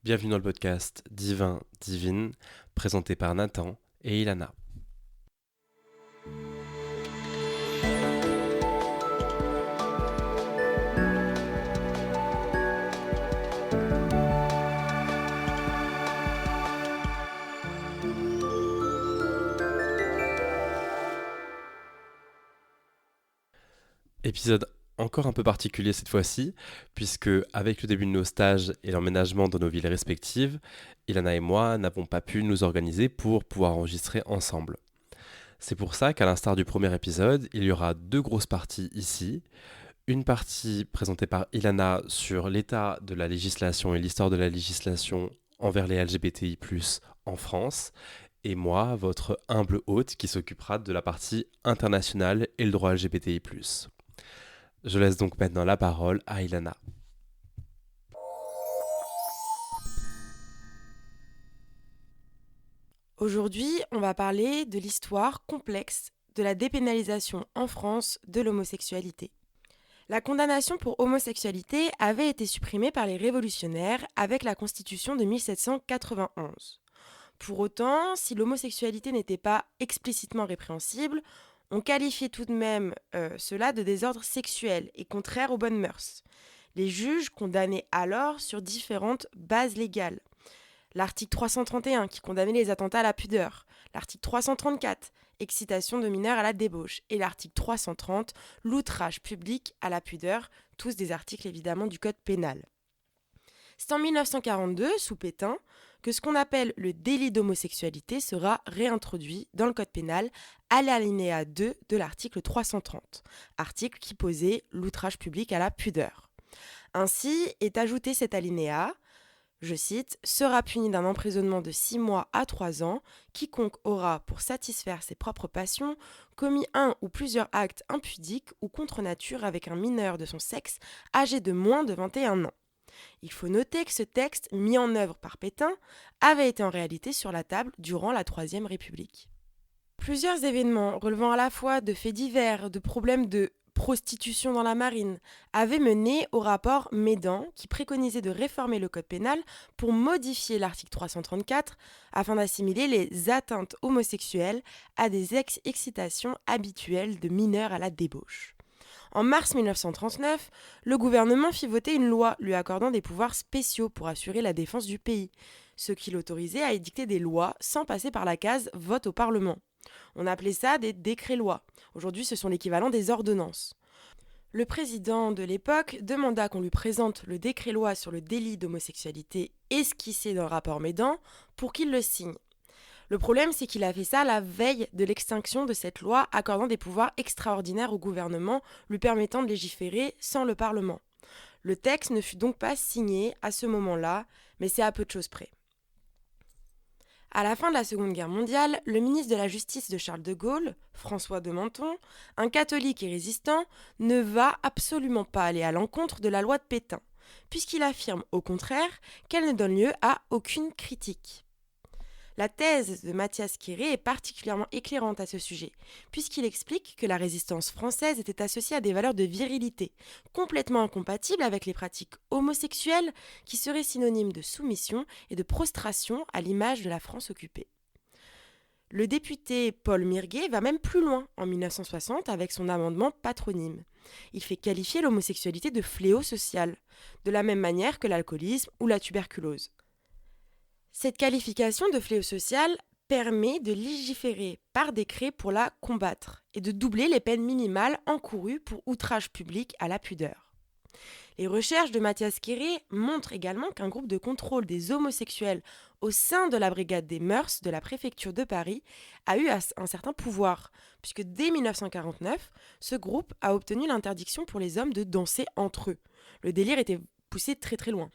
Bienvenue dans le podcast Divin Divine, présenté par Nathan et Ilana. Épisode encore un peu particulier cette fois-ci, puisque avec le début de nos stages et l'emménagement dans nos villes respectives, Ilana et moi n'avons pas pu nous organiser pour pouvoir enregistrer ensemble. C'est pour ça qu'à l'instar du premier épisode, il y aura deux grosses parties ici. Une partie présentée par Ilana sur l'état de la législation et l'histoire de la législation envers les LGBTI+, en France, et moi, votre humble hôte qui s'occupera de la partie internationale et le droit LGBTI+. Je laisse donc maintenant la parole à Ilana. Aujourd'hui, on va parler de l'histoire complexe de la dépénalisation en France de l'homosexualité. La condamnation pour homosexualité avait été supprimée par les révolutionnaires avec la Constitution de 1791. Pour autant, si l'homosexualité n'était pas explicitement répréhensible, on qualifiait tout de même cela de désordre sexuel et contraire aux bonnes mœurs. Les juges condamnaient alors sur différentes bases légales. L'article 331 qui condamnait les attentats à la pudeur, l'article 334, excitation de mineurs à la débauche, et l'article 330, l'outrage public à la pudeur, tous des articles évidemment du code pénal. C'est en 1942, sous Pétain, que ce qu'on appelle le délit d'homosexualité sera réintroduit dans le code pénal à l'alinéa 2 de l'article 330, article qui posait l'outrage public à la pudeur. Ainsi est ajouté cet alinéa, je cite, « sera puni d'un emprisonnement de 6 mois à 3 ans, quiconque aura, pour satisfaire ses propres passions, commis un ou plusieurs actes impudiques ou contre nature avec un mineur de son sexe âgé de moins de 21 ans. » Il faut noter que ce texte, mis en œuvre par Pétain, avait été en réalité sur la table durant la Troisième République. Plusieurs événements relevant à la fois de faits divers, de problèmes de prostitution dans la marine, avaient mené au rapport Médan qui préconisait de réformer le code pénal pour modifier l'article 334 afin d'assimiler les atteintes homosexuelles à des excitations habituelles de mineurs à la débauche. En mars 1939, le gouvernement fit voter une loi lui accordant des pouvoirs spéciaux pour assurer la défense du pays, ce qui l'autorisait à édicter des lois sans passer par la case vote au Parlement. On appelait ça des décrets-lois. Aujourd'hui, ce sont l'équivalent des ordonnances. Le président de l'époque demanda qu'on lui présente le décret-loi sur le délit d'homosexualité esquissé dans le rapport Médan pour qu'il le signe. Le problème, c'est qu'il a fait ça la veille de l'extinction de cette loi accordant des pouvoirs extraordinaires au gouvernement, lui permettant de légiférer sans le Parlement. Le texte ne fut donc pas signé à ce moment-là, mais c'est à peu de choses près. À la fin de la Seconde Guerre mondiale, le ministre de la Justice de Charles de Gaulle, François de Menthon, un catholique et résistant, ne va absolument pas aller à l'encontre de la loi de Pétain, puisqu'il affirme au contraire qu'elle ne donne lieu à aucune critique. La thèse de Mathias Quéré est particulièrement éclairante à ce sujet, puisqu'il explique que la résistance française était associée à des valeurs de virilité, complètement incompatibles avec les pratiques homosexuelles qui seraient synonymes de soumission et de prostration à l'image de la France occupée. Le député Paul Mirguet va même plus loin en 1960 avec son amendement patronyme. Il fait qualifier l'homosexualité de fléau social, de la même manière que l'alcoolisme ou la tuberculose. Cette qualification de fléau social permet de légiférer par décret pour la combattre et de doubler les peines minimales encourues pour outrage public à la pudeur. Les recherches de Mathias Quéré montrent également qu'un groupe de contrôle des homosexuels au sein de la brigade des mœurs de la préfecture de Paris a eu un certain pouvoir, puisque dès 1949, ce groupe a obtenu l'interdiction pour les hommes de danser entre eux. Le délire était poussé très très loin.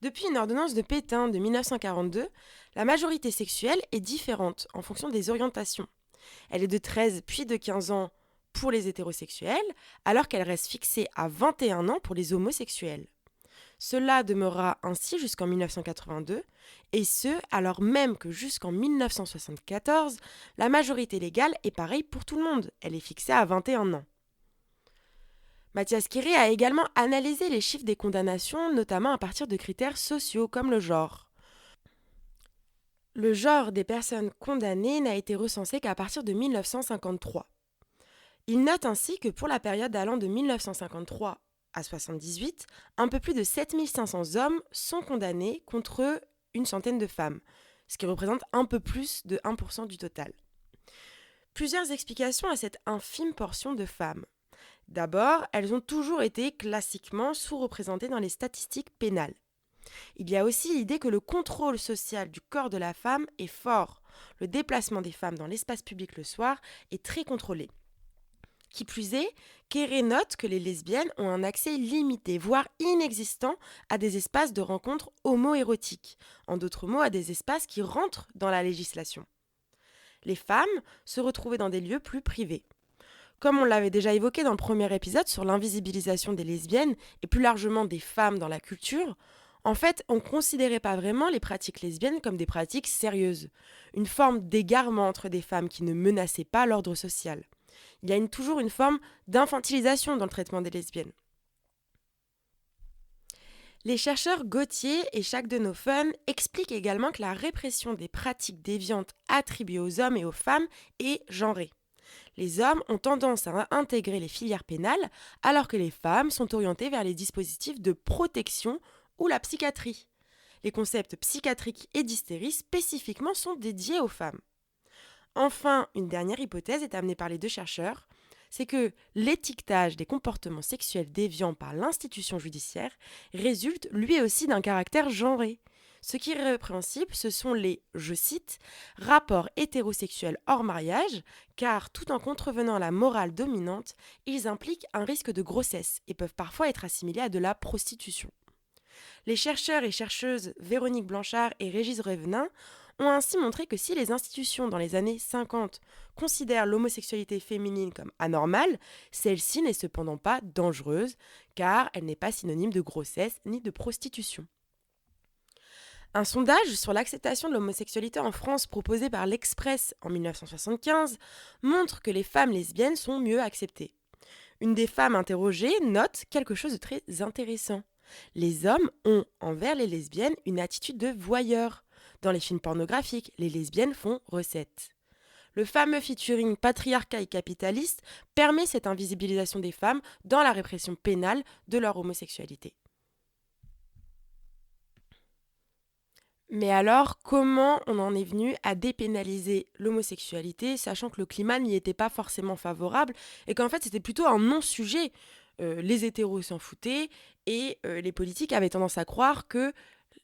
Depuis une ordonnance de Pétain de 1942, la majorité sexuelle est différente en fonction des orientations. Elle est de 13 puis de 15 ans pour les hétérosexuels, alors qu'elle reste fixée à 21 ans pour les homosexuels. Cela demeurera ainsi jusqu'en 1982, et ce, alors même que jusqu'en 1974, la majorité légale est pareille pour tout le monde, elle est fixée à 21 ans. Mathias Quéré a également analysé les chiffres des condamnations, notamment à partir de critères sociaux comme le genre. Le genre des personnes condamnées n'a été recensé qu'à partir de 1953. Il note ainsi que pour la période allant de 1953 à 1978, un peu plus de 7500 hommes sont condamnés contre une centaine de femmes, ce qui représente un peu plus de 1% du total. Plusieurs explications à cette infime portion de femmes. D'abord, elles ont toujours été classiquement sous-représentées dans les statistiques pénales. Il y a aussi l'idée que le contrôle social du corps de la femme est fort. Le déplacement des femmes dans l'espace public le soir est très contrôlé. Qui plus est, Quéré note que les lesbiennes ont un accès limité, voire inexistant, à des espaces de rencontres homo-érotiques, en d'autres mots, à des espaces qui rentrent dans la législation. Les femmes se retrouvaient dans des lieux plus privés. Comme on l'avait déjà évoqué dans le premier épisode sur l'invisibilisation des lesbiennes et plus largement des femmes dans la culture, en fait, on ne considérait pas vraiment les pratiques lesbiennes comme des pratiques sérieuses, une forme d'égarement entre des femmes qui ne menaçaient pas l'ordre social. Il y a toujours une forme d'infantilisation dans le traitement des lesbiennes. Les chercheurs Gauthier et Jacques Denoffen expliquent également que la répression des pratiques déviantes attribuées aux hommes et aux femmes est genrée. Les hommes ont tendance à intégrer les filières pénales, alors que les femmes sont orientées vers les dispositifs de protection ou la psychiatrie. Les concepts psychiatriques et d'hystérie spécifiquement sont dédiés aux femmes. Enfin, une dernière hypothèse est amenée par les deux chercheurs, c'est que l'étiquetage des comportements sexuels déviants par l'institution judiciaire résulte lui aussi d'un caractère genré. Ce qui est répréhensible, ce sont les, je cite, rapports hétérosexuels hors mariage, car tout en contrevenant à la morale dominante, ils impliquent un risque de grossesse et peuvent parfois être assimilés à de la prostitution. Les chercheurs et chercheuses Véronique Blanchard et Régis Revenin ont ainsi montré que si les institutions dans les années 50 considèrent l'homosexualité féminine comme anormale, celle-ci n'est cependant pas dangereuse, car elle n'est pas synonyme de grossesse ni de prostitution. Un sondage sur l'acceptation de l'homosexualité en France proposé par l'Express en 1975 montre que les femmes lesbiennes sont mieux acceptées. Une des femmes interrogées note quelque chose de très intéressant. Les hommes ont envers les lesbiennes une attitude de voyeur. Dans les films pornographiques, les lesbiennes font recette. Le fameux featuring patriarcat et capitaliste permet cette invisibilisation des femmes dans la répression pénale de leur homosexualité. Mais alors, comment on en est venu à dépénaliser l'homosexualité, sachant que le climat n'y était pas forcément favorable et qu'en fait c'était plutôt un non-sujet. Les hétéros s'en foutaient et les politiques avaient tendance à croire que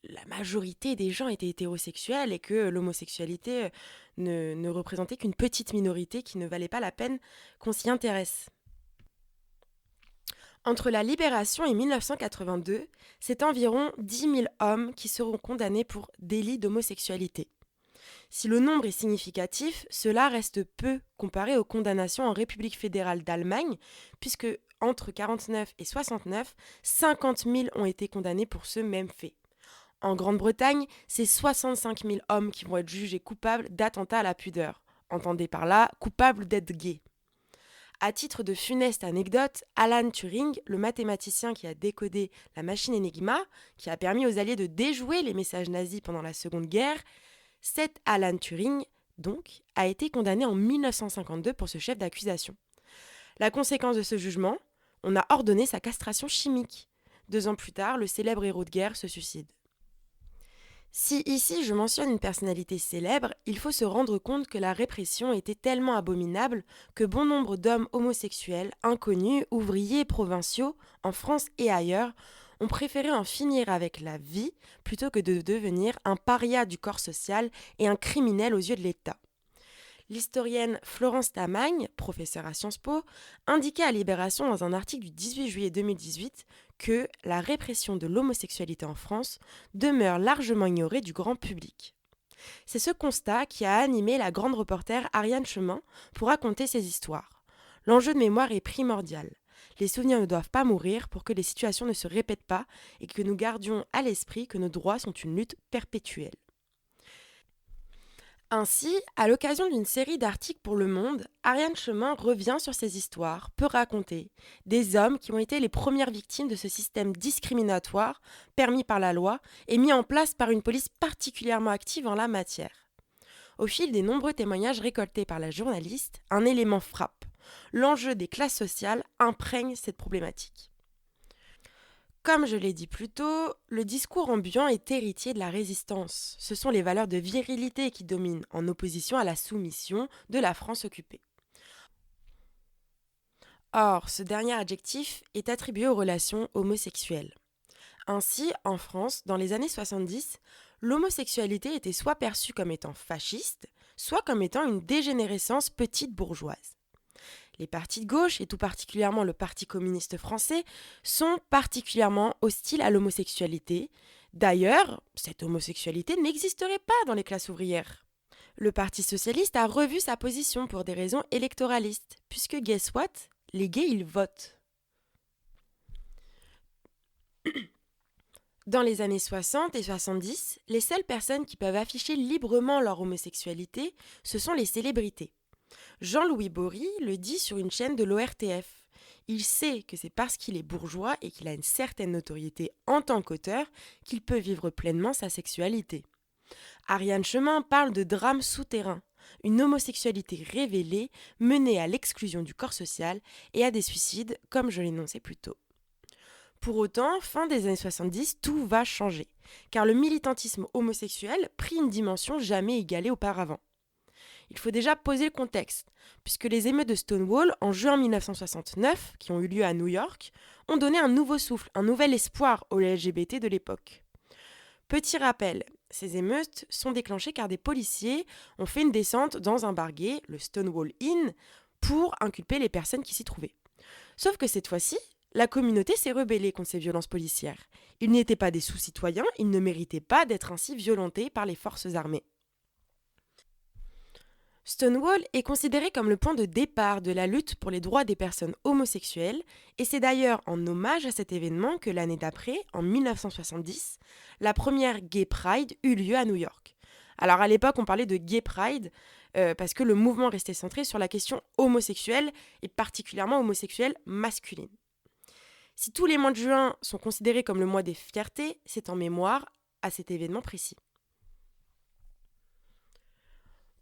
la majorité des gens étaient hétérosexuels et que l'homosexualité ne représentait qu'une petite minorité qui ne valait pas la peine qu'on s'y intéresse. Entre la Libération et 1982, c'est environ 10 000 hommes qui seront condamnés pour délit d'homosexualité. Si le nombre est significatif, cela reste peu comparé aux condamnations en République fédérale d'Allemagne, puisque entre 49 et 69, 50 000 ont été condamnés pour ce même fait. En Grande-Bretagne, c'est 65 000 hommes qui vont être jugés coupables d'attentat à la pudeur. Entendez par là, coupables d'être gays. À titre de funeste anecdote, Alan Turing, le mathématicien qui a décodé la machine Enigma, qui a permis aux Alliés de déjouer les messages nazis pendant la Seconde Guerre, cet Alan Turing, donc, a été condamné en 1952 pour ce chef d'accusation. La conséquence de ce jugement, on a ordonné sa castration chimique. 2 ans plus tard, le célèbre héros de guerre se suicide. Si ici je mentionne une personnalité célèbre, il faut se rendre compte que la répression était tellement abominable que bon nombre d'hommes homosexuels, inconnus, ouvriers, provinciaux, en France et ailleurs, ont préféré en finir avec la vie plutôt que de devenir un paria du corps social et un criminel aux yeux de l'État. L'historienne Florence Tamagne, professeure à Sciences Po, indiquait à Libération dans un article du 18 juillet 2018 que la répression de l'homosexualité en France demeure largement ignorée du grand public. C'est ce constat qui a animé la grande reporter Ariane Chemin pour raconter ces histoires. L'enjeu de mémoire est primordial. Les souvenirs ne doivent pas mourir pour que les situations ne se répètent pas et que nous gardions à l'esprit que nos droits sont une lutte perpétuelle. Ainsi, à l'occasion d'une série d'articles pour Le Monde, Ariane Chemin revient sur ces histoires, peu racontées, des hommes qui ont été les premières victimes de ce système discriminatoire permis par la loi et mis en place par une police particulièrement active en la matière. Au fil des nombreux témoignages récoltés par la journaliste, un élément frappe. L'enjeu des classes sociales imprègne cette problématique. Comme je l'ai dit plus tôt, le discours ambiant est héritier de la résistance. Ce sont les valeurs de virilité qui dominent, en opposition à la soumission de la France occupée. Or, ce dernier adjectif est attribué aux relations homosexuelles. Ainsi, en France, dans les années 70, l'homosexualité était soit perçue comme étant fasciste, soit comme étant une dégénérescence petite bourgeoise. Les partis de gauche, et tout particulièrement le Parti communiste français, sont particulièrement hostiles à l'homosexualité. D'ailleurs, cette homosexualité n'existerait pas dans les classes ouvrières. Le Parti socialiste a revu sa position pour des raisons électoralistes, puisque guess what? Les gays, ils votent. Dans les années 60 et 70, les seules personnes qui peuvent afficher librement leur homosexualité, ce sont les célébrités. Jean-Louis Bory le dit sur une chaîne de l'ORTF. Il sait que c'est parce qu'il est bourgeois et qu'il a une certaine notoriété en tant qu'auteur qu'il peut vivre pleinement sa sexualité. Ariane Chemin parle de drame souterrain, une homosexualité révélée menée à l'exclusion du corps social et à des suicides, comme je l'énonçais plus tôt. Pour autant, fin des années 70, tout va changer, car le militantisme homosexuel prit une dimension jamais égalée auparavant. Il faut déjà poser le contexte, puisque les émeutes de Stonewall en juin 1969, qui ont eu lieu à New York, ont donné un nouveau souffle, un nouvel espoir aux LGBT de l'époque. Petit rappel, ces émeutes sont déclenchées car des policiers ont fait une descente dans un bar gay, le Stonewall Inn, pour inculper les personnes qui s'y trouvaient. Sauf que cette fois-ci, la communauté s'est rebellée contre ces violences policières. Ils n'étaient pas des sous-citoyens, ils ne méritaient pas d'être ainsi violentés par les forces armées. Stonewall est considéré comme le point de départ de la lutte pour les droits des personnes homosexuelles, et c'est d'ailleurs en hommage à cet événement que l'année d'après, en 1970, la première Gay Pride eut lieu à New York. Alors à l'époque, on parlait de Gay Pride parce que le mouvement restait centré sur la question homosexuelle, et particulièrement homosexuelle masculine. Si tous les mois de juin sont considérés comme le mois des fiertés, c'est en mémoire à cet événement précis.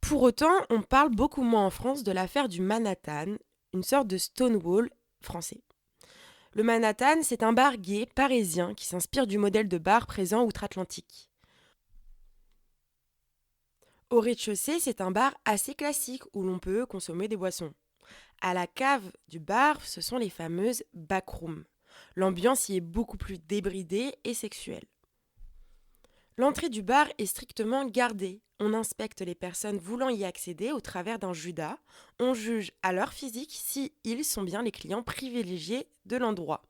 Pour autant, on parle beaucoup moins en France de l'affaire du Manhattan, une sorte de Stonewall français. Le Manhattan, c'est un bar gay parisien qui s'inspire du modèle de bar présent outre-Atlantique. Au rez-de-chaussée, c'est un bar assez classique où l'on peut consommer des boissons. À la cave du bar, ce sont les fameuses backrooms. L'ambiance y est beaucoup plus débridée et sexuelle. L'entrée du bar est strictement gardée. On inspecte les personnes voulant y accéder au travers d'un judas. On juge à leur physique si ils sont bien les clients privilégiés de l'endroit.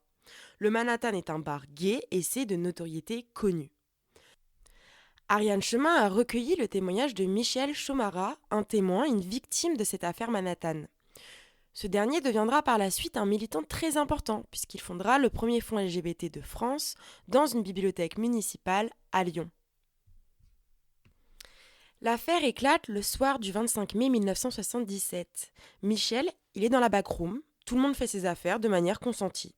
Le Manhattan est un bar gay et c'est de notoriété connue. Ariane Chemin a recueilli le témoignage de Michel Chomara, un témoin, une victime de cette affaire Manhattan. Ce dernier deviendra par la suite un militant très important puisqu'il fondera le premier fonds LGBT de France dans une bibliothèque municipale à Lyon. L'affaire éclate le soir du 25 mai 1977. Michel, il est dans la backroom, tout le monde fait ses affaires de manière consentie.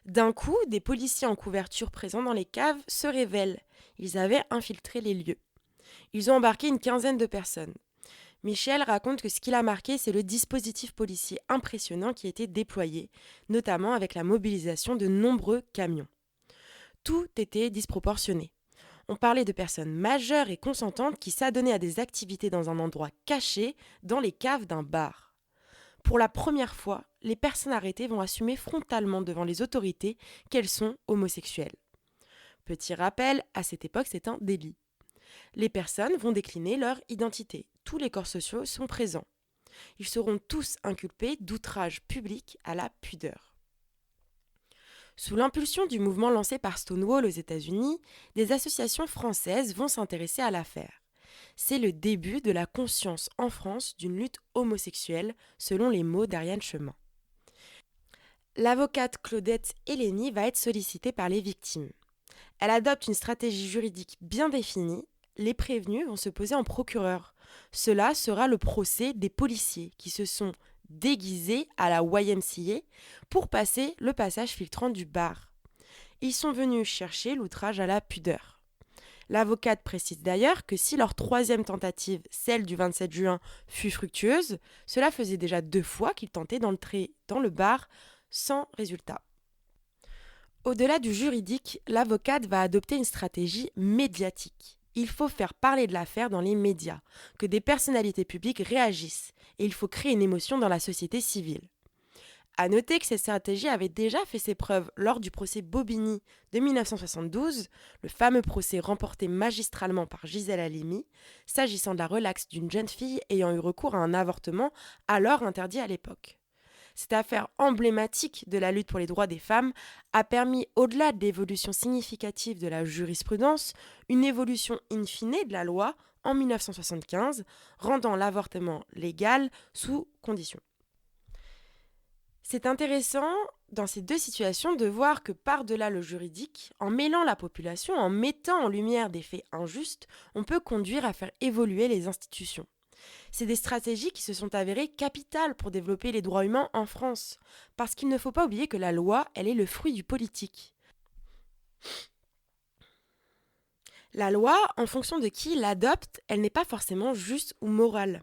D'un coup, des policiers en couverture présents dans les caves se révèlent. Ils avaient infiltré les lieux. Ils ont embarqué une quinzaine de personnes. Michel raconte que ce qu'il a marqué, c'est le dispositif policier impressionnant qui a été déployé, notamment avec la mobilisation de nombreux camions. Tout était disproportionné. On parlait de personnes majeures et consentantes qui s'adonnaient à des activités dans un endroit caché, dans les caves d'un bar. Pour la première fois, les personnes arrêtées vont assumer frontalement devant les autorités qu'elles sont homosexuelles. Petit rappel, à cette époque, c'est un délit. Les personnes vont décliner leur identité. Tous les corps sociaux sont présents. Ils seront tous inculpés d'outrage public à la pudeur. Sous l'impulsion du mouvement lancé par Stonewall aux États-Unis, des associations françaises vont s'intéresser à l'affaire. C'est le début de la conscience en France d'une lutte homosexuelle, selon les mots d'Ariane Chemin. L'avocate Claudette Hélény va être sollicitée par les victimes. Elle adopte une stratégie juridique bien définie. Les prévenus vont se poser en procureur. Cela sera le procès des policiers qui se sont déguisés à la YMCA pour passer le passage filtrant du bar. Ils sont venus chercher l'outrage à la pudeur. L'avocate précise d'ailleurs que si leur troisième tentative, celle du 27 juin, fut fructueuse, cela faisait déjà 2 fois qu'ils tentaient d'entrer dans le bar sans résultat. Au-delà du juridique, l'avocate va adopter une stratégie médiatique. Il faut faire parler de l'affaire dans les médias, que des personnalités publiques réagissent, et il faut créer une émotion dans la société civile. À noter que cette stratégie avait déjà fait ses preuves lors du procès Bobigny de 1972, le fameux procès remporté magistralement par Gisèle Halimi, s'agissant de la relaxe d'une jeune fille ayant eu recours à un avortement alors interdit à l'époque. Cette affaire emblématique de la lutte pour les droits des femmes a permis, au-delà de l'évolution significative de la jurisprudence, une évolution in fine de la loi en 1975, rendant l'avortement légal sous conditions. C'est intéressant dans ces deux situations de voir que par-delà le juridique, en mêlant la population, en mettant en lumière des faits injustes, on peut conduire à faire évoluer les institutions. C'est des stratégies qui se sont avérées capitales pour développer les droits humains en France, parce qu'il ne faut pas oublier que la loi, elle est le fruit du politique. La loi, en fonction de qui l'adopte, elle n'est pas forcément juste ou morale.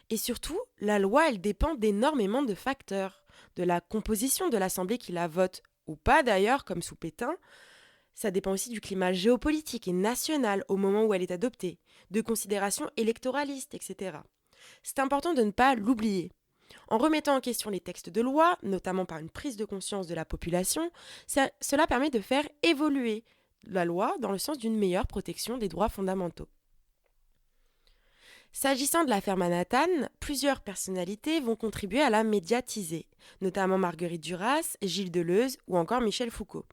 Et surtout, la loi, elle dépend d'énormément de facteurs, de la composition de l'Assemblée qui la vote, ou pas d'ailleurs, comme sous Pétain. Ça dépend aussi du climat géopolitique et national au moment où elle est adoptée, de considérations électoralistes, etc. C'est important de ne pas l'oublier. En remettant en question les textes de loi, notamment par une prise de conscience de la population, cela permet de faire évoluer la loi dans le sens d'une meilleure protection des droits fondamentaux. S'agissant de l'affaire Manhattan, plusieurs personnalités vont contribuer à la médiatiser, notamment Marguerite Duras, Gilles Deleuze ou encore Michel Foucault.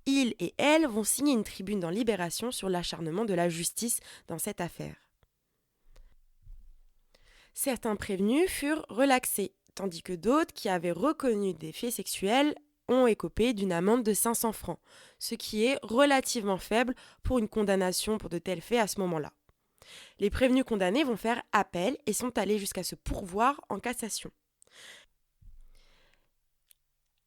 Ils et elles vont signer une tribune dans Libération sur l'acharnement de la justice dans cette affaire. Certains prévenus furent relaxés, tandis que d'autres qui avaient reconnu des faits sexuels ont écopé d'une amende de 500 francs, ce qui est relativement faible pour une condamnation pour de tels faits à ce moment-là. Les prévenus condamnés vont faire appel et sont allés jusqu'à se pourvoir en cassation.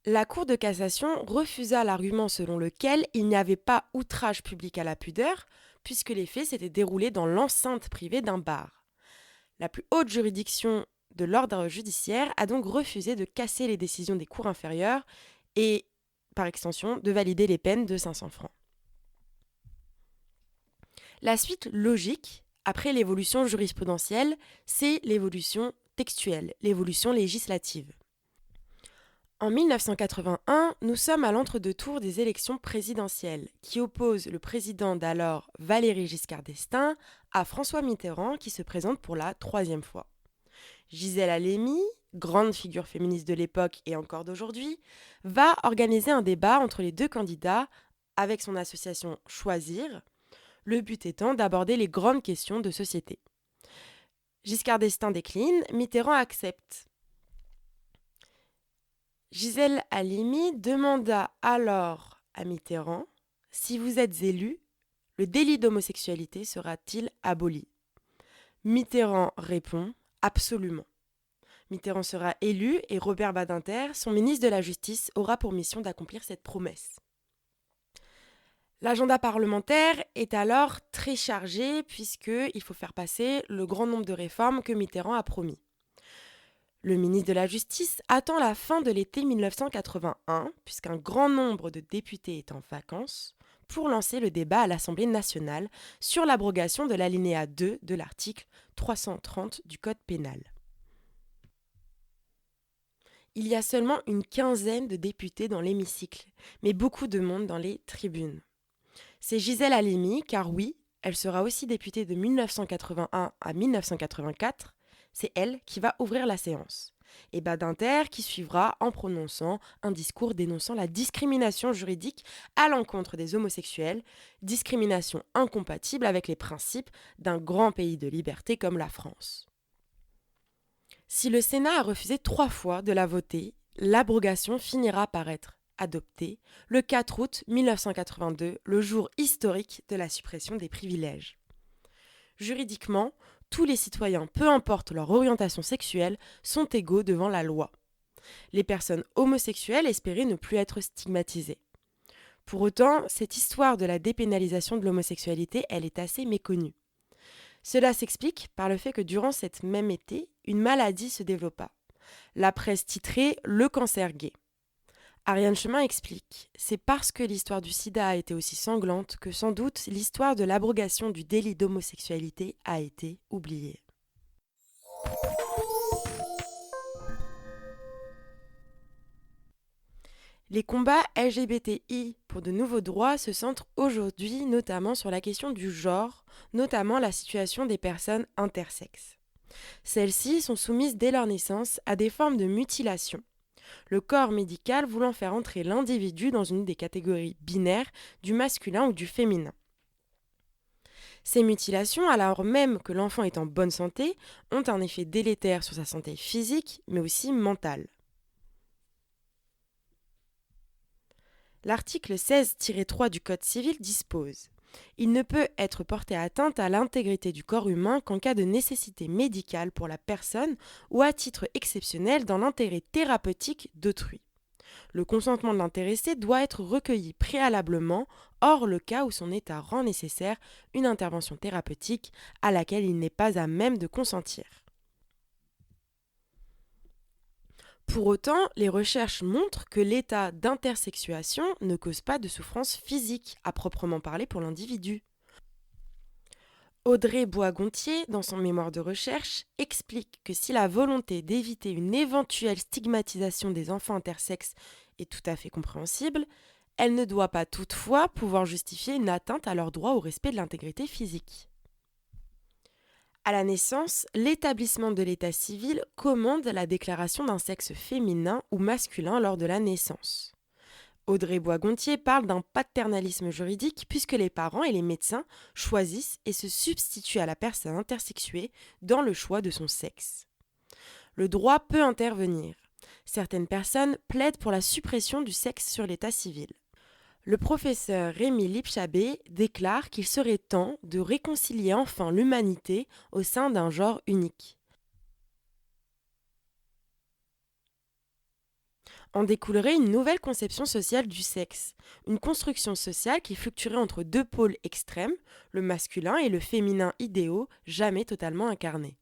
La Cour de cassation refusa l'argument selon lequel il n'y avait pas outrage public à la pudeur, puisque les faits s'étaient déroulés dans l'enceinte privée d'un bar. La plus haute juridiction de l'ordre judiciaire a donc refusé de casser les décisions des cours inférieures et, par extension, de valider les peines de 500 francs. La suite logique, après l'évolution jurisprudentielle, c'est l'évolution textuelle, l'évolution législative. En 1981, nous sommes à l'entre-deux-tours des élections présidentielles qui opposent le président d'alors Valéry Giscard d'Estaing à François Mitterrand qui se présente pour la 3e fois. Gisèle Halimi, grande figure féministe de l'époque et encore d'aujourd'hui, va organiser un débat entre les deux candidats avec son association Choisir, le but étant d'aborder les grandes questions de société. Giscard d'Estaing décline, Mitterrand accepte. Gisèle Halimi demanda alors à Mitterrand « Si vous êtes élu, le délit d'homosexualité sera-t-il aboli ?» Mitterrand répond « Absolument ». Mitterrand sera élu et Robert Badinter, son ministre de la Justice, aura pour mission d'accomplir cette promesse. L'agenda parlementaire est alors très chargé puisqu'il faut faire passer le grand nombre de réformes que Mitterrand a promis. Le ministre de la Justice attend la fin de l'été 1981, puisqu'un grand nombre de députés est en vacances, pour lancer le débat à l'Assemblée nationale sur l'abrogation de l'alinéa 2 de l'article 330 du Code pénal. Il y a seulement une quinzaine de députés dans l'hémicycle, mais beaucoup de monde dans les tribunes. C'est Gisèle Halimi, car oui, elle sera aussi députée de 1981 à 1984, c'est elle qui va ouvrir la séance. Et Badinter qui suivra en prononçant un discours dénonçant la discrimination juridique à l'encontre des homosexuels, discrimination incompatible avec les principes d'un grand pays de liberté comme la France. Si le Sénat a refusé 3 fois de la voter, l'abrogation finira par être adoptée le 4 août 1982, le jour historique de la suppression des privilèges. Juridiquement, tous les citoyens, peu importe leur orientation sexuelle, sont égaux devant la loi. Les personnes homosexuelles espéraient ne plus être stigmatisées. Pour autant, cette histoire de la dépénalisation de l'homosexualité, elle est assez méconnue. Cela s'explique par le fait que durant cette même été, une maladie se développa. La presse titrait Le cancer gay. Ariane Chemin explique: c'est parce que l'histoire du sida a été aussi sanglante que sans doute l'histoire de l'abrogation du délit d'homosexualité a été oubliée. Les combats LGBTI pour de nouveaux droits se centrent aujourd'hui notamment sur la question du genre, notamment la situation des personnes intersexes. Celles-ci sont soumises dès leur naissance à des formes de mutilation, le corps médical voulant faire entrer l'individu dans une des catégories binaires du masculin ou du féminin. Ces mutilations, alors même que l'enfant est en bonne santé, ont un effet délétère sur sa santé physique, mais aussi mentale. L'article 16-3 du Code civil dispose: il ne peut être porté atteinte à l'intégrité du corps humain qu'en cas de nécessité médicale pour la personne ou à titre exceptionnel dans l'intérêt thérapeutique d'autrui. Le consentement de l'intéressé doit être recueilli préalablement, hors le cas où son état rend nécessaire une intervention thérapeutique à laquelle il n'est pas à même de consentir. Pour autant, les recherches montrent que l'état d'intersexuation ne cause pas de souffrance physique à proprement parler pour l'individu. Audrey Bois-Gontier, dans son mémoire de recherche, explique que si la volonté d'éviter une éventuelle stigmatisation des enfants intersexes est tout à fait compréhensible, elle ne doit pas toutefois pouvoir justifier une atteinte à leur droit au respect de l'intégrité physique. À la naissance, l'établissement de l'état civil commande la déclaration d'un sexe féminin ou masculin lors de la naissance. Audrey Bois-Gontier parle d'un paternalisme juridique puisque les parents et les médecins choisissent et se substituent à la personne intersexuée dans le choix de son sexe. Le droit peut intervenir. Certaines personnes plaident pour la suppression du sexe sur l'état civil. Le professeur Rémi Lipchabé déclare qu'il serait temps de réconcilier enfin l'humanité au sein d'un genre unique. En découlerait une nouvelle conception sociale du sexe, une construction sociale qui fluctuerait entre deux pôles extrêmes, le masculin et le féminin idéaux, jamais totalement incarnés.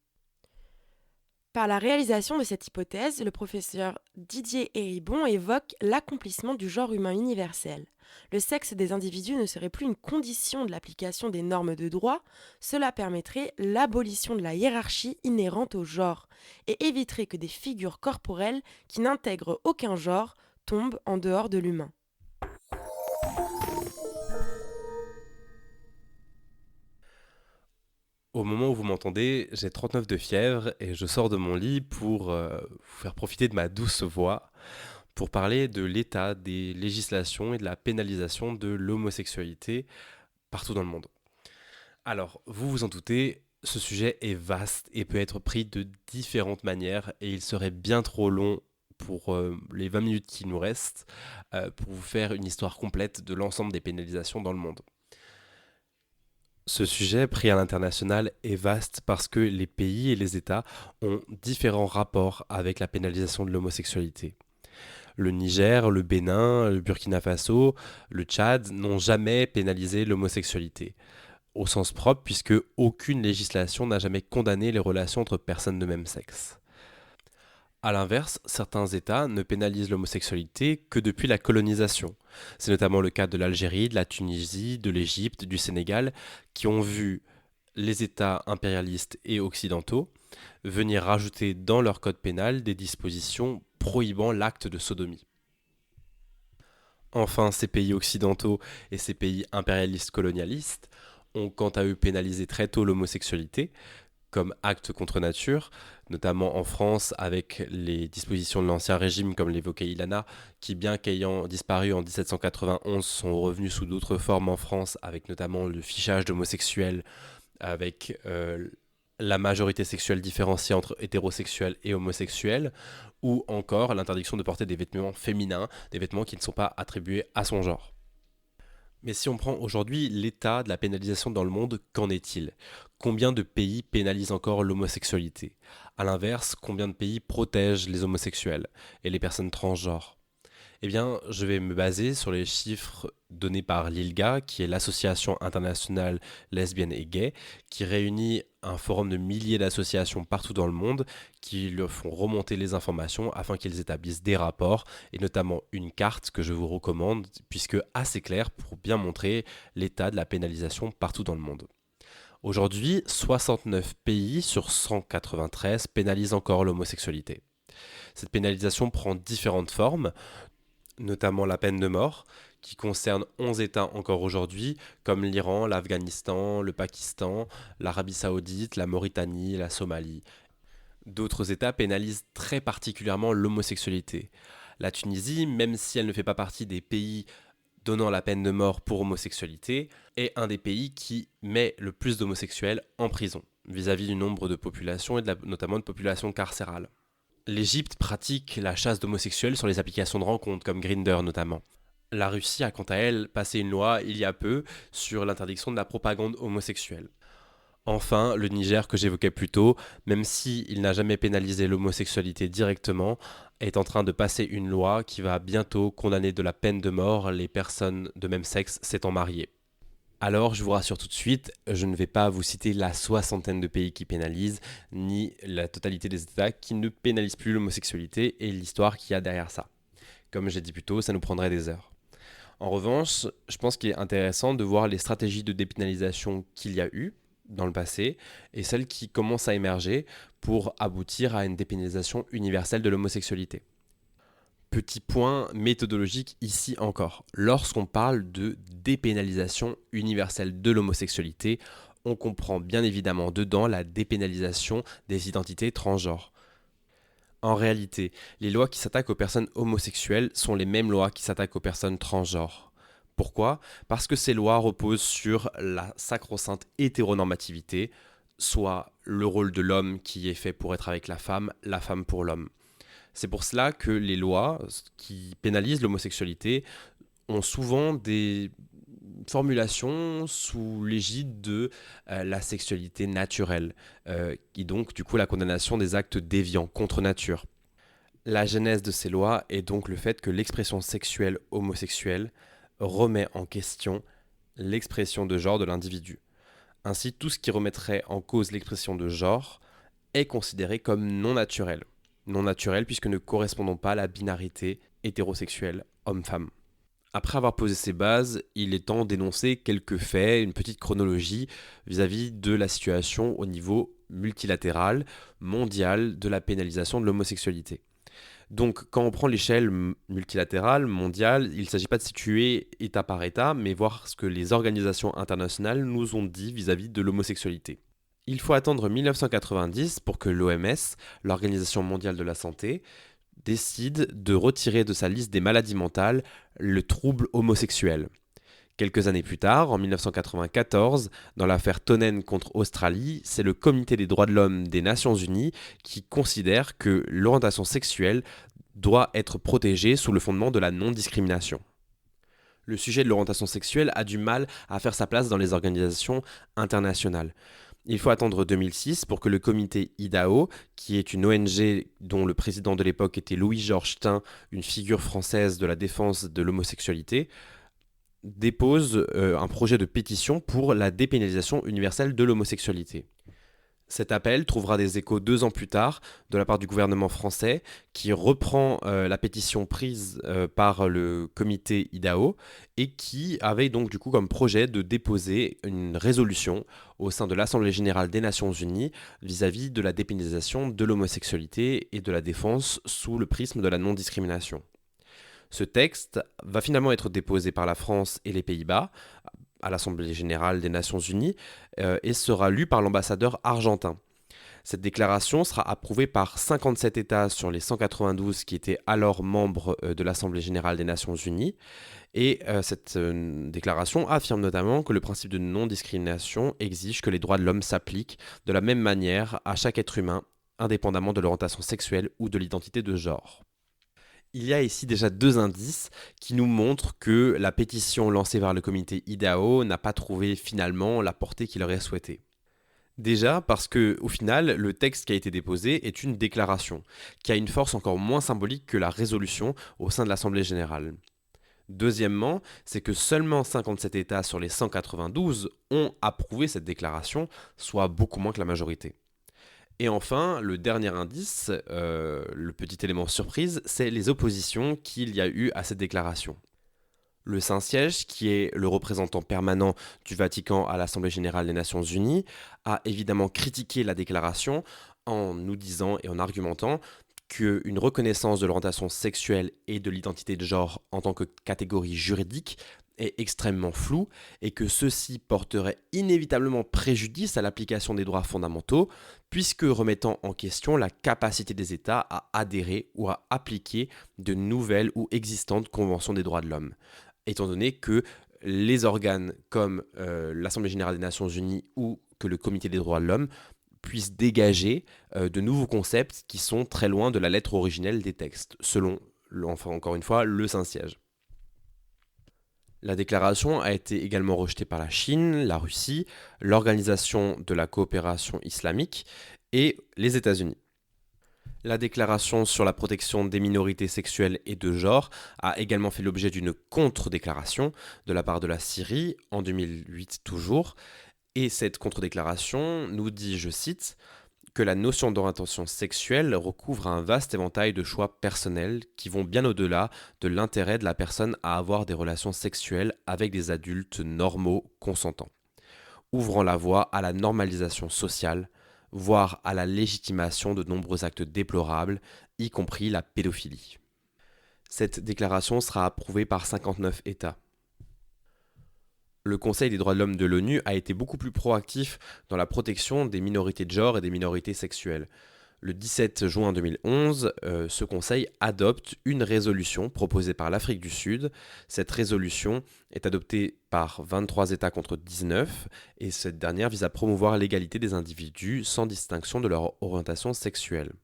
Par la réalisation de cette hypothèse, le professeur Didier Héribon évoque l'accomplissement du genre humain universel. Le sexe des individus ne serait plus une condition de l'application des normes de droit, cela permettrait l'abolition de la hiérarchie inhérente au genre et éviterait que des figures corporelles qui n'intègrent aucun genre tombent en dehors de l'humain. Au moment où vous m'entendez, j'ai 39 de fièvre et je sors de mon lit pour vous faire profiter de ma douce voix pour parler de l'état des législations et de la pénalisation de l'homosexualité partout dans le monde. Alors, vous vous en doutez, ce sujet est vaste et peut être pris de différentes manières et il serait bien trop long pour les 20 minutes qui nous restent pour vous faire une histoire complète de l'ensemble des pénalisations dans le monde. Ce sujet, pris à l'international, est vaste parce que les pays et les États ont différents rapports avec la pénalisation de l'homosexualité. Le Niger, le Bénin, le Burkina Faso, le Tchad n'ont jamais pénalisé l'homosexualité, au sens propre puisque aucune législation n'a jamais condamné les relations entre personnes de même sexe. A l'inverse, certains États ne pénalisent l'homosexualité que depuis la colonisation. C'est notamment le cas de l'Algérie, de la Tunisie, de l'Égypte, du Sénégal, qui ont vu les États impérialistes et occidentaux venir rajouter dans leur code pénal des dispositions prohibant l'acte de sodomie. Enfin, ces pays occidentaux et ces pays impérialistes colonialistes ont quant à eux pénalisé très tôt l'homosexualité comme acte contre nature, notamment en France avec les dispositions de l'Ancien Régime comme l'évoquait Ilana, qui bien qu'ayant disparu en 1791 sont revenus sous d'autres formes en France avec notamment le fichage d'homosexuels, avec la majorité sexuelle différenciée entre hétérosexuels et homosexuels, ou encore l'interdiction de porter des vêtements féminins, des vêtements qui ne sont pas attribués à son genre. Mais si on prend aujourd'hui l'état de la pénalisation dans le monde, qu'en est-il? Combien de pays pénalisent encore l'homosexualité? À l'inverse, combien de pays protègent les homosexuels et les personnes transgenres? Eh bien, je vais me baser sur les chiffres donnés par l'ILGA, qui est l'Association internationale lesbienne et gay, qui réunit un forum de milliers d'associations partout dans le monde qui leur font remonter les informations afin qu'ils établissent des rapports et notamment une carte que je vous recommande puisque assez claire pour bien montrer l'état de la pénalisation partout dans le monde. Aujourd'hui, 69 pays sur 193 pénalisent encore l'homosexualité. Cette pénalisation prend différentes formes, notamment la peine de mort, qui concerne 11 États encore aujourd'hui, comme l'Iran, l'Afghanistan, le Pakistan, l'Arabie saoudite, la Mauritanie, la Somalie. D'autres États pénalisent très particulièrement l'homosexualité. La Tunisie, même si elle ne fait pas partie des pays donnant la peine de mort pour homosexualité, est un des pays qui met le plus d'homosexuels en prison, vis-à-vis du nombre de population et notamment de population carcérale. L'Égypte pratique la chasse d'homosexuels sur les applications de rencontres, comme Grindr notamment. La Russie a quant à elle passé une loi il y a peu sur l'interdiction de la propagande homosexuelle. Enfin, le Niger que j'évoquais plus tôt, même s'il n'a jamais pénalisé l'homosexualité directement, est en train de passer une loi qui va bientôt condamner de la peine de mort les personnes de même sexe s'étant mariées. Alors, je vous rassure tout de suite, je ne vais pas vous citer la soixantaine de pays qui pénalisent, ni la totalité des États qui ne pénalisent plus l'homosexualité et l'histoire qu'il y a derrière ça. Comme j'ai dit plus tôt, ça nous prendrait des heures. En revanche, je pense qu'il est intéressant de voir les stratégies de dépénalisation qu'il y a eu dans le passé et celles qui commencent à émerger pour aboutir à une dépénalisation universelle de l'homosexualité. Petit point méthodologique ici encore. Lorsqu'on parle de dépénalisation universelle de l'homosexualité, on comprend bien évidemment dedans la dépénalisation des identités transgenres. En réalité, les lois qui s'attaquent aux personnes homosexuelles sont les mêmes lois qui s'attaquent aux personnes transgenres. Pourquoi? Parce que ces lois reposent sur la sacro-sainte hétéronormativité, soit le rôle de l'homme qui est fait pour être avec la femme pour l'homme. C'est pour cela que les lois qui pénalisent l'homosexualité ont souvent des formulations sous l'égide de la sexualité naturelle, et donc du coup la condamnation des actes déviants contre nature. La genèse de ces lois est donc le fait que l'expression sexuelle homosexuelle remet en question l'expression de genre de l'individu. Ainsi, tout ce qui remettrait en cause l'expression de genre est considéré comme non naturel. Non naturel puisque ne correspondant pas à la binarité hétérosexuelle homme-femme. Après avoir posé ces bases, il est temps d'énoncer quelques faits, une petite chronologie vis-à-vis de la situation au niveau multilatéral, mondial, de la pénalisation de l'homosexualité. Donc quand on prend l'échelle multilatérale, mondiale, il ne s'agit pas de situer État par État, mais voir ce que les organisations internationales nous ont dit vis-à-vis de l'homosexualité. Il faut attendre 1990 pour que l'OMS, l'Organisation mondiale de la santé, décide de retirer de sa liste des maladies mentales le trouble homosexuel. Quelques années plus tard, en 1994, dans l'affaire Tonen contre Australie, c'est le Comité des droits de l'homme des Nations Unies qui considère que l'orientation sexuelle doit être protégée sous le fondement de la non-discrimination. Le sujet de l'orientation sexuelle a du mal à faire sa place dans les organisations internationales. Il faut attendre 2006 pour que le comité IDAO, qui est une ONG dont le président de l'époque était Louis-Georges Tin, une figure française de la défense de l'homosexualité, dépose un projet de pétition pour la dépénalisation universelle de l'homosexualité. Cet appel trouvera des échos 2 ans plus tard de la part du gouvernement français qui reprend la pétition prise par le comité IDAO et qui avait donc du coup comme projet de déposer une résolution au sein de l'Assemblée générale des Nations Unies vis-à-vis de la dépénalisation de l'homosexualité et de la défense sous le prisme de la non-discrimination. Ce texte va finalement être déposé par la France et les Pays-Bas à l'Assemblée générale des Nations Unies et sera lu par l'ambassadeur argentin. Cette déclaration sera approuvée par 57 États sur les 192 qui étaient alors membres de l'Assemblée générale des Nations Unies. Et cette déclaration affirme notamment que le principe de non-discrimination exige que les droits de l'homme s'appliquent de la même manière à chaque être humain, indépendamment de l'orientation sexuelle ou de l'identité de genre. Il y a ici déjà deux indices qui nous montrent que la pétition lancée par le comité IDAO n'a pas trouvé finalement la portée qu'il aurait souhaitée. Déjà parce que, au final, le texte qui a été déposé est une déclaration, qui a une force encore moins symbolique que la résolution au sein de l'Assemblée générale. Deuxièmement, c'est que seulement 57 États sur les 192 ont approuvé cette déclaration, soit beaucoup moins que la majorité. Et enfin, le dernier indice, le petit élément surprise, c'est les oppositions qu'il y a eu à cette déclaration. Le Saint-Siège, qui est le représentant permanent du Vatican à l'Assemblée générale des Nations Unies, a évidemment critiqué la déclaration en nous disant et en argumentant qu'une reconnaissance de l'orientation sexuelle et de l'identité de genre en tant que catégorie juridique est extrêmement floue et que ceci porterait inévitablement préjudice à l'application des droits fondamentaux, puisque remettant en question la capacité des États à adhérer ou à appliquer de nouvelles ou existantes conventions des droits de l'homme, étant donné que les organes comme l'Assemblée générale des Nations Unies ou que le Comité des droits de l'homme puissent dégager de nouveaux concepts qui sont très loin de la lettre originelle des textes, selon, enfin encore une fois, le Saint-Siège. La déclaration a été également rejetée par la Chine, la Russie, l'Organisation de la coopération islamique et les États-Unis. La déclaration sur la protection des minorités sexuelles et de genre a également fait l'objet d'une contre-déclaration de la part de la Syrie en 2008 toujours. Et cette contre-déclaration nous dit, je cite, que la notion d'orientation sexuelle recouvre un vaste éventail de choix personnels qui vont bien au-delà de l'intérêt de la personne à avoir des relations sexuelles avec des adultes normaux consentants, ouvrant la voie à la normalisation sociale, voire à la légitimation de nombreux actes déplorables, y compris la pédophilie. Cette déclaration sera approuvée par 59 États. Le Conseil des droits de l'homme de l'ONU a été beaucoup plus proactif dans la protection des minorités de genre et des minorités sexuelles. Le 17 juin 2011, ce Conseil adopte une résolution proposée par l'Afrique du Sud. Cette résolution est adoptée par 23 États contre 19 et cette dernière vise à promouvoir l'égalité des individus sans distinction de leur orientation sexuelle.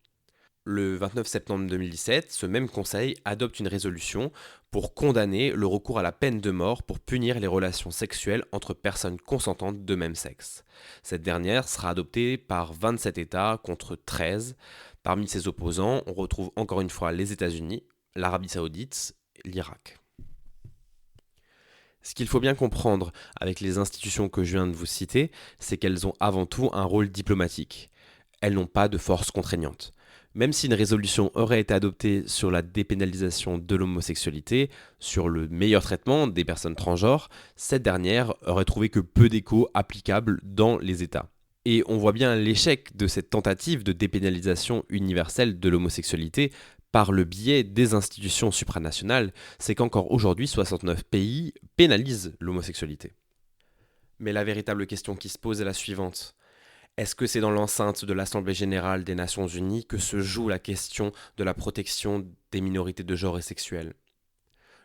Le 29 septembre 2017, ce même Conseil adopte une résolution pour condamner le recours à la peine de mort pour punir les relations sexuelles entre personnes consentantes de même sexe. Cette dernière sera adoptée par 27 États contre 13. Parmi ses opposants, on retrouve encore une fois les États-Unis, l'Arabie saoudite, l'Irak. Ce qu'il faut bien comprendre avec les institutions que je viens de vous citer, c'est qu'elles ont avant tout un rôle diplomatique. Elles n'ont pas de force contraignante. Même si une résolution aurait été adoptée sur la dépénalisation de l'homosexualité, sur le meilleur traitement des personnes transgenres, cette dernière aurait trouvé que peu d'écho applicable dans les États. Et on voit bien l'échec de cette tentative de dépénalisation universelle de l'homosexualité par le biais des institutions supranationales, c'est qu'encore aujourd'hui 69 pays pénalisent l'homosexualité. Mais la véritable question qui se pose est la suivante. Est-ce que c'est dans l'enceinte de l'Assemblée générale des Nations unies que se joue la question de la protection des minorités de genre et sexuelles ?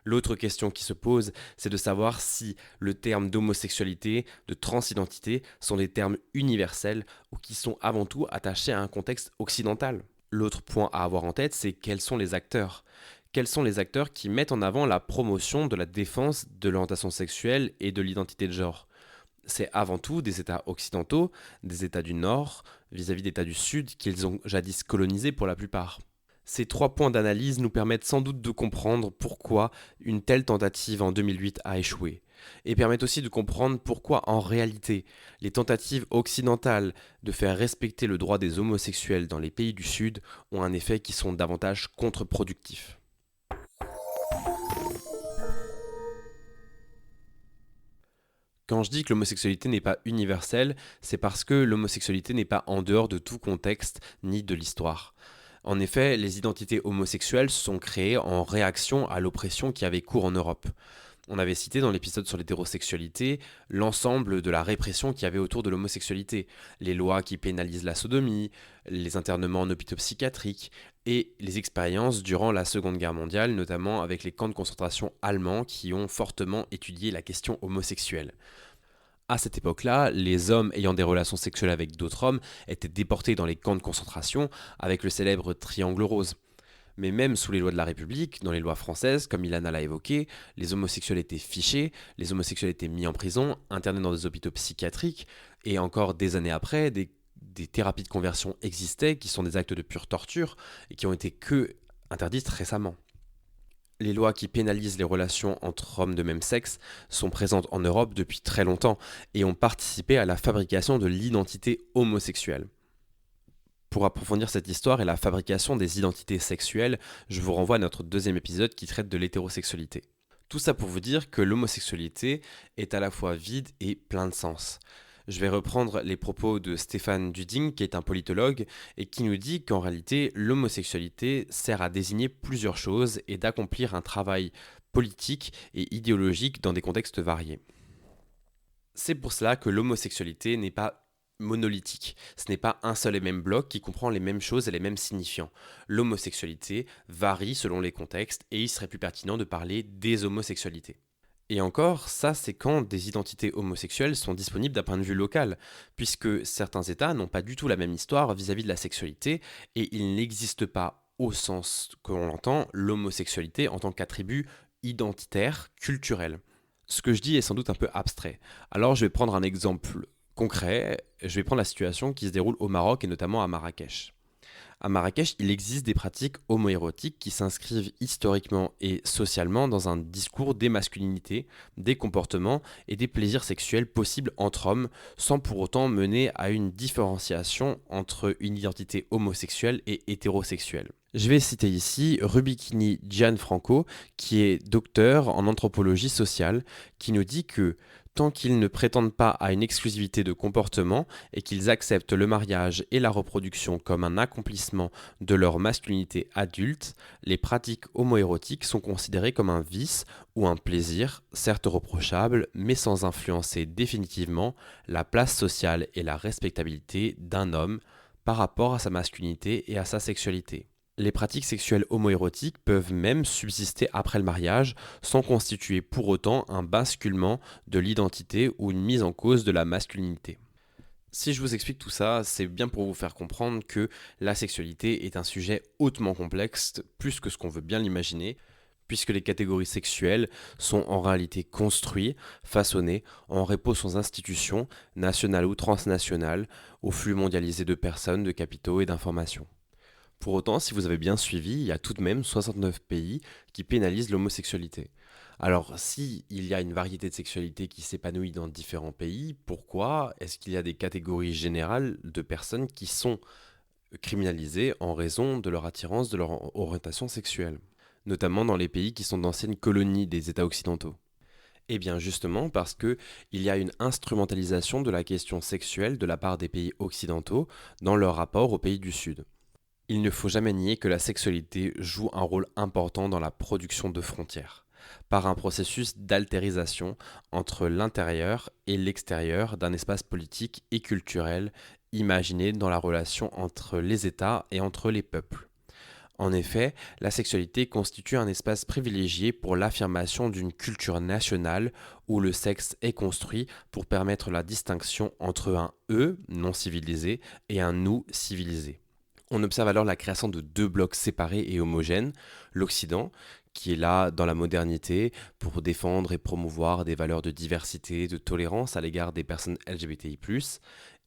L'autre question qui se pose, c'est de savoir si le terme d'homosexualité, de transidentité sont des termes universels ou qui sont avant tout attachés à un contexte occidental. L'autre point à avoir en tête, c'est quels sont les acteurs. Quels sont les acteurs qui mettent en avant la promotion de la défense de l'orientation sexuelle et de l'identité de genre ? C'est avant tout des États occidentaux, des États du Nord, vis-à-vis d'États du Sud qu'ils ont jadis colonisés pour la plupart. Ces trois points d'analyse nous permettent sans doute de comprendre pourquoi une telle tentative en 2008 a échoué, et permettent aussi de comprendre pourquoi en réalité les tentatives occidentales de faire respecter le droit des homosexuels dans les pays du Sud ont un effet qui sont davantage contre-productifs. Quand je dis que l'homosexualité n'est pas universelle, c'est parce que l'homosexualité n'est pas en dehors de tout contexte ni de l'histoire. En effet, les identités homosexuelles sont créées en réaction à l'oppression qui avait cours en Europe. On avait cité dans l'épisode sur l'hétérosexualité l'ensemble de la répression qu'il y avait autour de l'homosexualité, les lois qui pénalisent la sodomie, les internements en hôpitaux psychiatriques et les expériences durant la Seconde Guerre mondiale, notamment avec les camps de concentration allemands qui ont fortement étudié la question homosexuelle. À cette époque-là, les hommes ayant des relations sexuelles avec d'autres hommes étaient déportés dans les camps de concentration avec le célèbre triangle rose. Mais même sous les lois de la République, dans les lois françaises, comme Ilana l'a évoqué, les homosexuels étaient fichés, les homosexuels étaient mis en prison, internés dans des hôpitaux psychiatriques, et encore des années après, des thérapies de conversion existaient, qui sont des actes de pure torture, et qui ont été interdites récemment. Les lois qui pénalisent les relations entre hommes de même sexe sont présentes en Europe depuis très longtemps, et ont participé à la fabrication de l'identité homosexuelle. Pour approfondir cette histoire et la fabrication des identités sexuelles, je vous renvoie à notre deuxième épisode qui traite de l'hétérosexualité. Tout ça pour vous dire que l'homosexualité est à la fois vide et plein de sens. Je vais reprendre les propos de Stéphane Duding, qui est un politologue, et qui nous dit qu'en réalité, l'homosexualité sert à désigner plusieurs choses et d'accomplir un travail politique et idéologique dans des contextes variés. C'est pour cela que l'homosexualité n'est pas monolithique. Ce n'est pas un seul et même bloc qui comprend les mêmes choses et les mêmes signifiants. L'homosexualité varie selon les contextes et il serait plus pertinent de parler des homosexualités. Et encore, ça c'est quand des identités homosexuelles sont disponibles d'un point de vue local, puisque certains États n'ont pas du tout la même histoire vis-à-vis de la sexualité et il n'existe pas, au sens que l'on l'entend, l'homosexualité en tant qu'attribut identitaire, culturel. Ce que je dis est sans doute un peu abstrait. Alors je vais prendre un exemple concret, je vais prendre la situation qui se déroule au Maroc et notamment à Marrakech. À Marrakech, il existe des pratiques homoérotiques qui s'inscrivent historiquement et socialement dans un discours des masculinités, des comportements et des plaisirs sexuels possibles entre hommes, sans pour autant mener à une différenciation entre une identité homosexuelle et hétérosexuelle. Je vais citer ici Rubikini Gianfranco, qui est docteur en anthropologie sociale, qui nous dit que tant qu'ils ne prétendent pas à une exclusivité de comportement et qu'ils acceptent le mariage et la reproduction comme un accomplissement de leur masculinité adulte, les pratiques homoérotiques sont considérées comme un vice ou un plaisir, certes reprochable, mais sans influencer définitivement la place sociale et la respectabilité d'un homme par rapport à sa masculinité et à sa sexualité. Les pratiques sexuelles homoérotiques peuvent même subsister après le mariage sans constituer pour autant un basculement de l'identité ou une mise en cause de la masculinité. Si je vous explique tout ça, c'est bien pour vous faire comprendre que la sexualité est un sujet hautement complexe, plus que ce qu'on veut bien l'imaginer, puisque les catégories sexuelles sont en réalité construites, façonnées, en réponse aux institutions, nationales ou transnationales, au flux mondialisé de personnes, de capitaux et d'informations. Pour autant, si vous avez bien suivi, il y a tout de même 69 pays qui pénalisent l'homosexualité. Alors, si il y a une variété de sexualité qui s'épanouit dans différents pays, pourquoi est-ce qu'il y a des catégories générales de personnes qui sont criminalisées en raison de leur attirance, de leur orientation sexuelle, notamment dans les pays qui sont d'anciennes colonies des États occidentaux? Eh bien justement parce qu'il y a une instrumentalisation de la question sexuelle de la part des pays occidentaux dans leur rapport aux pays du Sud. Il ne faut jamais nier que la sexualité joue un rôle important dans la production de frontières, par un processus d'altérisation entre l'intérieur et l'extérieur d'un espace politique et culturel imaginé dans la relation entre les États et entre les peuples. En effet, la sexualité constitue un espace privilégié pour l'affirmation d'une culture nationale où le sexe est construit pour permettre la distinction entre un eux non civilisé et un nous civilisé. On observe alors la création de deux blocs séparés et homogènes, l'Occident, qui est là dans la modernité pour défendre et promouvoir des valeurs de diversité, de tolérance à l'égard des personnes LGBTI+,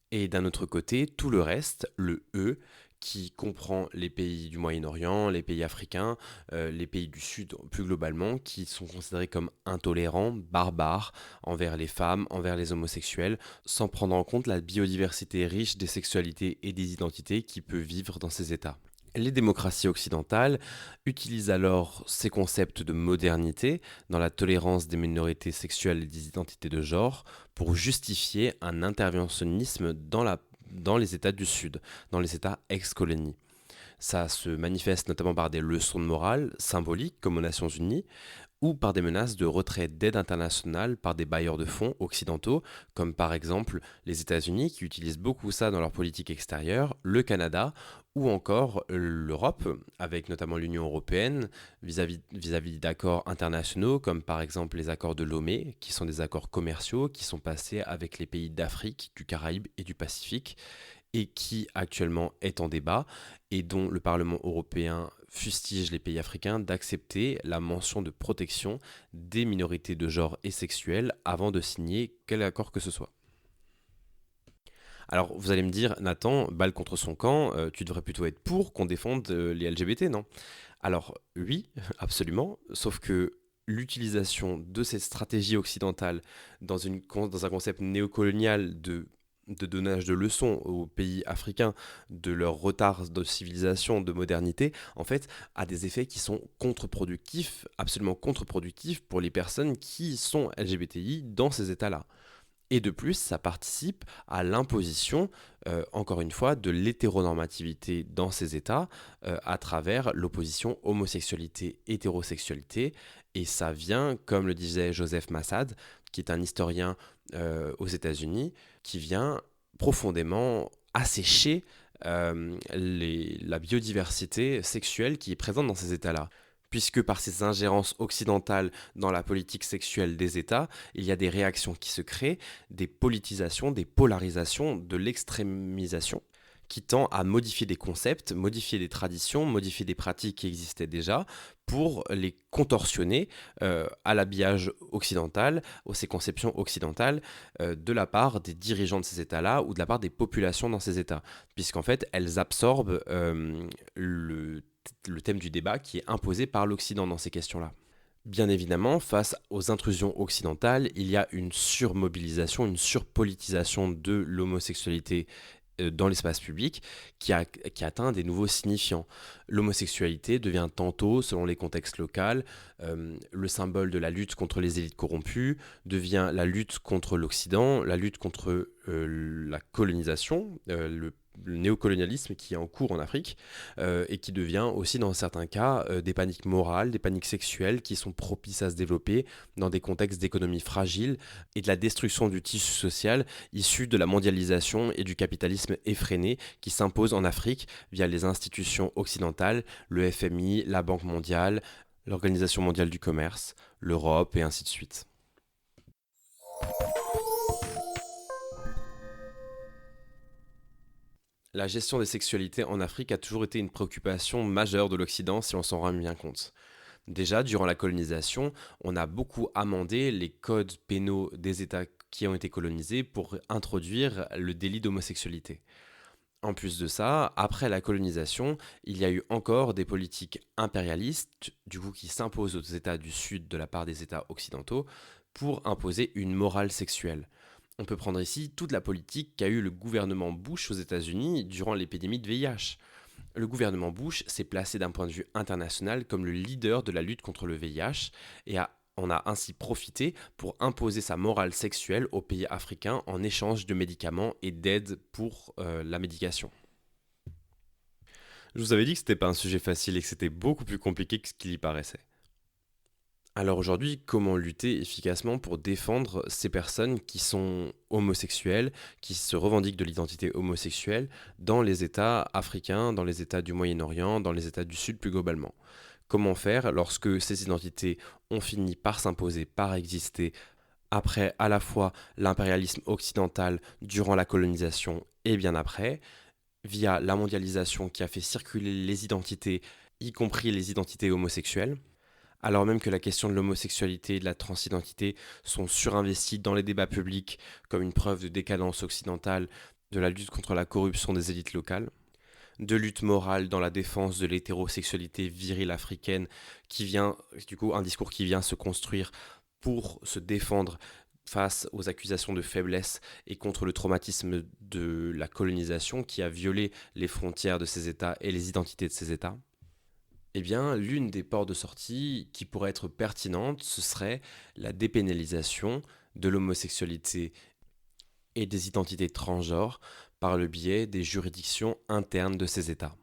et d'un autre côté, tout le reste, le E, qui comprend les pays du Moyen-Orient, les pays africains, les pays du Sud plus globalement, qui sont considérés comme intolérants, barbares envers les femmes, envers les homosexuels, sans prendre en compte la biodiversité riche des sexualités et des identités qui peut vivre dans ces États. Les démocraties occidentales utilisent alors ces concepts de modernité dans la tolérance des minorités sexuelles et des identités de genre pour justifier un interventionnisme dans les États du Sud, dans les États ex-colonies. Ça se manifeste notamment par des leçons de morale symboliques comme aux Nations Unies ou par des menaces de retrait d'aide internationale par des bailleurs de fonds occidentaux, comme par exemple les États-Unis qui utilisent beaucoup ça dans leur politique extérieure, le Canada ou encore l'Europe, avec notamment l'Union européenne vis-à-vis d'accords internationaux, comme par exemple les accords de Lomé, qui sont des accords commerciaux qui sont passés avec les pays d'Afrique, du Caraïbe et du Pacifique, et qui actuellement est en débat et dont le Parlement européen fustige les pays africains d'accepter la mention de protection des minorités de genre et sexuelles avant de signer quel accord que ce soit. Alors vous allez me dire, Nathan, balle contre son camp, tu devrais plutôt être pour qu'on défende les LGBT, non? Alors oui, absolument, sauf que l'utilisation de cette stratégie occidentale dans un concept néocolonial de donnage de leçons aux pays africains de leur retard de civilisation, de modernité, en fait, a des effets qui sont contre-productifs, absolument contre-productifs pour les personnes qui sont LGBTI dans ces états-là. Et de plus, ça participe à l'imposition, encore une fois, de l'hétéronormativité dans ces États à travers l'opposition homosexualité-hétérosexualité. Et ça vient, comme le disait Joseph Massad, qui est un historien aux États-Unis, qui vient profondément assécher la biodiversité sexuelle qui est présente dans ces États-là. Puisque par ces ingérences occidentales dans la politique sexuelle des États, il y a des réactions qui se créent, des politisations, des polarisations, de l'extrémisation, qui tend à modifier des concepts, modifier des traditions, modifier des pratiques qui existaient déjà, pour les contorsionner à l'habillage occidental, aux ces conceptions occidentales, de la part des dirigeants de ces États-là ou de la part des populations dans ces États, puisqu'en fait, elles absorbent le thème du débat qui est imposé par l'Occident dans ces questions-là. Bien évidemment, face aux intrusions occidentales, il y a une surmobilisation, une surpolitisation de l'homosexualité dans l'espace public qui atteint des nouveaux signifiants. L'homosexualité devient tantôt, selon les contextes locaux, le symbole de la lutte contre les élites corrompues, devient la lutte contre l'Occident, la lutte contre la colonisation, le néocolonialisme qui est en cours en Afrique et qui devient aussi dans certains cas des paniques morales, des paniques sexuelles qui sont propices à se développer dans des contextes d'économie fragile et de la destruction du tissu social issu de la mondialisation et du capitalisme effréné qui s'impose en Afrique via les institutions occidentales, le FMI, la Banque mondiale, l'Organisation mondiale du commerce, l'Europe et ainsi de suite. La gestion des sexualités en Afrique a toujours été une préoccupation majeure de l'Occident si on s'en rend bien compte. Déjà, durant la colonisation, on a beaucoup amendé les codes pénaux des États qui ont été colonisés pour introduire le délit d'homosexualité. En plus de ça, après la colonisation, il y a eu encore des politiques impérialistes, du coup qui s'imposent aux États du Sud de la part des États occidentaux, pour imposer une morale sexuelle. On peut prendre ici toute la politique qu'a eu le gouvernement Bush aux États-Unis durant l'épidémie de VIH. Le gouvernement Bush s'est placé d'un point de vue international comme le leader de la lutte contre le VIH et on a ainsi profité pour imposer sa morale sexuelle aux pays africains en échange de médicaments et d'aide pour la médication. Je vous avais dit que c'était pas un sujet facile et que c'était beaucoup plus compliqué que ce qu'il y paraissait. Alors aujourd'hui, comment lutter efficacement pour défendre ces personnes qui sont homosexuelles, qui se revendiquent de l'identité homosexuelle dans les États africains, dans les États du Moyen-Orient, dans les États du Sud plus globalement? Comment faire lorsque ces identités ont fini par s'imposer, par exister, après à la fois l'impérialisme occidental durant la colonisation et bien après, via la mondialisation qui a fait circuler les identités, y compris les identités homosexuelles, alors même que la question de l'homosexualité et de la transidentité sont surinvesties dans les débats publics comme une preuve de décadence occidentale, de la lutte contre la corruption des élites locales, de lutte morale dans la défense de l'hétérosexualité virile africaine, qui vient, du coup, un discours qui vient se construire pour se défendre face aux accusations de faiblesse et contre le traumatisme de la colonisation qui a violé les frontières de ces États et les identités de ces États. Eh bien, l'une des portes de sortie qui pourrait être pertinente, ce serait la dépénalisation de l'homosexualité et des identités transgenres par le biais des juridictions internes de ces États.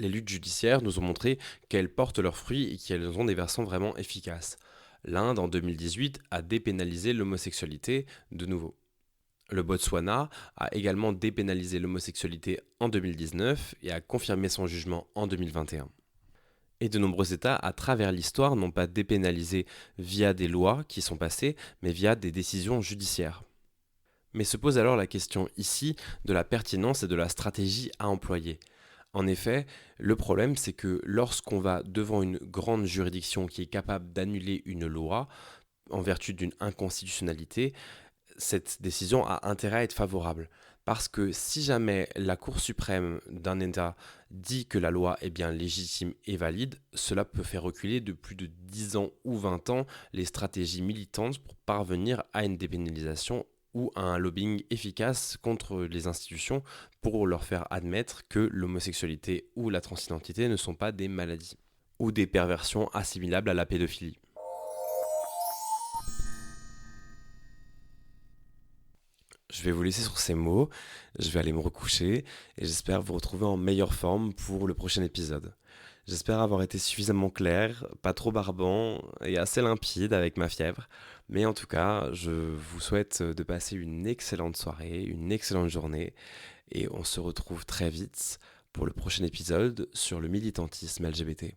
Les luttes judiciaires nous ont montré qu'elles portent leurs fruits et qu'elles ont des versants vraiment efficaces. L'Inde, en 2018, a dépénalisé l'homosexualité de nouveau. Le Botswana a également dépénalisé l'homosexualité en 2019 et a confirmé son jugement en 2021. Et de nombreux États, à travers l'histoire, n'ont pas dépénalisé via des lois qui sont passées, mais via des décisions judiciaires. Mais se pose alors la question ici de la pertinence et de la stratégie à employer. En effet, le problème c'est que lorsqu'on va devant une grande juridiction qui est capable d'annuler une loi en vertu d'une inconstitutionnalité, cette décision a intérêt à être favorable. Parce que si jamais la Cour suprême d'un État dit que la loi est bien légitime et valide, cela peut faire reculer de plus de 10 ans ou 20 ans les stratégies militantes pour parvenir à une dépénalisation ou à un lobbying efficace contre les institutions pour leur faire admettre que l'homosexualité ou la transidentité ne sont pas des maladies ou des perversions assimilables à la pédophilie. Je vais vous laisser sur ces mots, je vais aller me recoucher et j'espère vous retrouver en meilleure forme pour le prochain épisode. J'espère avoir été suffisamment clair, pas trop barbant et assez limpide avec ma fièvre, mais en tout cas, je vous souhaite de passer une excellente soirée, une excellente journée et on se retrouve très vite pour le prochain épisode sur le militantisme LGBT.